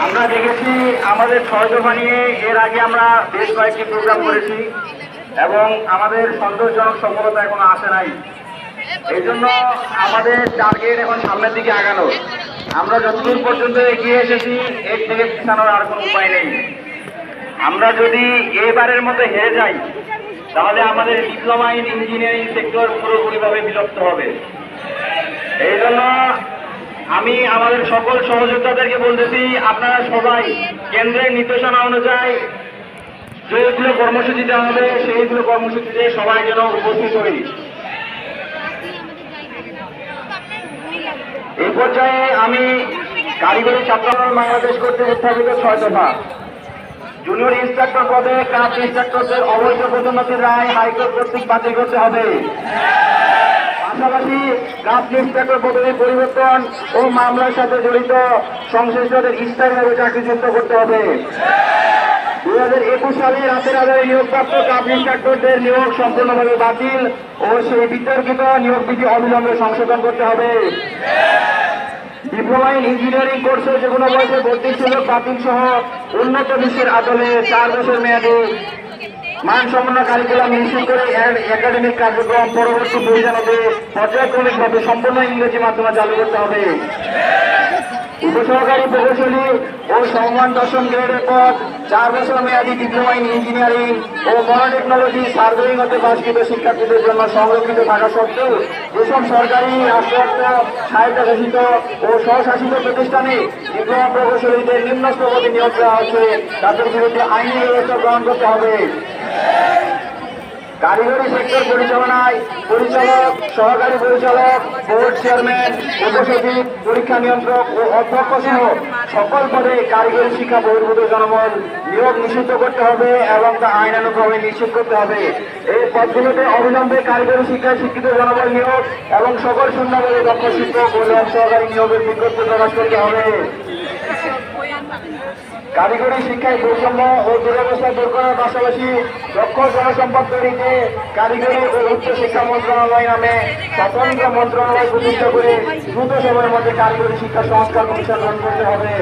আমরা দেখেছি আমাদের 6 দফা নিয়ে এর আগে আমরা বেশ কয়েকটি প্রোগ্রাম করেছি এবং আমাদের সন্তোষজনক সফলতা এখনো আসে নাই। এই জন্য আমাদের টার্গেট এখন সামনের দিকে আগানো। আমরা যতদূর পর্যন্ত এগিয়ে এসেছি এর থেকে পিছানোর আর কোনো উপায় নেই। আমরা যদি এবারের মতো হেরে যাই তাহলে আমাদের ডিপ্লোমা ইন ইঞ্জিনিয়ারিং সেক্টর পুরোপুরিভাবে বিলুপ্ত হবে। এই জন্য আমি আমাদের সকল সহযোদ্ধাদেরকে বলতেছি, আপনারা সবাই কেন্দ্রের নির্দেশনা অনুযায়ী যেগুলো কর্মসূচি দেওয়া হবে সেইগুলো কর্মসূচিতে সবাই যেন উপস্থিত হই। এই পর্যায়ে আমি কারিগরি ছাত্র বাংলাদেশ কর্তৃক উত্থাপিত 6 দফা জুনিয়র ইন্সট্রাক্টর পদে ক্রাফট ইন্সট্রাক্টরদের অবৈধ পদোন্নতির রায় হাইকোর্ট কর্তৃক বাতিল করতে হবে। পাশাপাশি ক্রাফট ইন্সট্রাক্টর পদবি পরিবর্তন ও মামলার সাথে জড়িত সংশ্লিষ্টদের স্থায়ীভাবে চাকরিচ্যুত করতে হবে। 2021 সালে রাতের আধারে নিয়োগপ্রাপ্ত ক্রাফট ইন্সট্রাক্টরদের নিয়োগ সম্পূর্ণভাবে বাতিল ও সেই বিতর্কিত নিয়োগ বিধি অবিলম্বে সংশোধন করতে হবে। ডিপ্লোমা ইন ইঞ্জিনিয়ারিং কোর্সে যে কোনো বয়সে ভর্তির সুযোগ বাতিল সহ উন্নত বিশ্বের আদলে 4 বছর মেয়াদী মানসম্পন্ন কারিকুলাম নিশ্চিত করে একাডেমিক কার্যক্রম পরবর্তী পরিচালনাতে পর্যায়ক্রমিকভাবে সম্পূর্ণ ইংরেজি মাধ্যমে চালু করতে হবে। উপসহকারী প্রকৌশলী ও সম্মান দশম গ্রেডের পদ 4 বছর মেয়াদী ডিপ্লোমা ইন ইঞ্জিনিয়ারিং ও মনোটেকনোলজি সার্ভেইং হতে পাশকৃত শিক্ষার্থীদের জন্য সংরক্ষিত থাকা সত্ত্বেও যেসব সরকারি রাষ্ট্রায়ত্ত স্বায়ত্তশাসিত ও স্বশাসিত প্রতিষ্ঠানে ডিপ্লোমা প্রকৌশলীদের নিম্ন স্তরপদে নিয়োগ দেওয়া হচ্ছে তাদের বিরুদ্ধে আইনি ব্যবস্থা গ্রহণ করতে হবে। কারিগরি সেক্টর পরিচালনায় পরিচালক, সহকারী পরিচালক, বোর্ড চেয়ারম্যান, উপসচিব, পরীক্ষা নিয়ন্ত্রক ও অধ্যক্ষ সহ সকল পদে কারিগরি শিক্ষা বহির্ভূত জনবল নিয়োগ নিষিদ্ধ করতে হবে এবং তা আইনানুগভাবে নিশ্চিত করতে হবে। এই পদগুলোতে অবিলম্বে কারিগরি শিক্ষায় শিক্ষিত জনবল নিয়োগ এবং সকল শূন্যপদে দক্ষ শিক্ষক ও ল্যাব সহকারী নিয়োগের বিজ্ঞপ্তি প্রকাশ করতে হবে। কারিগরি শিক্ষায় বৈষম্য ও দুরবস্থা দূর করার পাশাপাশি দক্ষ জনসম্পদ তৈরিতে কারিগরি ও উচ্চ শিক্ষা মন্ত্রণালয় নামে স্বতন্ত্র মন্ত্রণালয় প্রতিষ্ঠা করে দ্রুত সময়ের মধ্যে কারিগরি শিক্ষা সংস্কার কমিশন গঠন করতে হবে।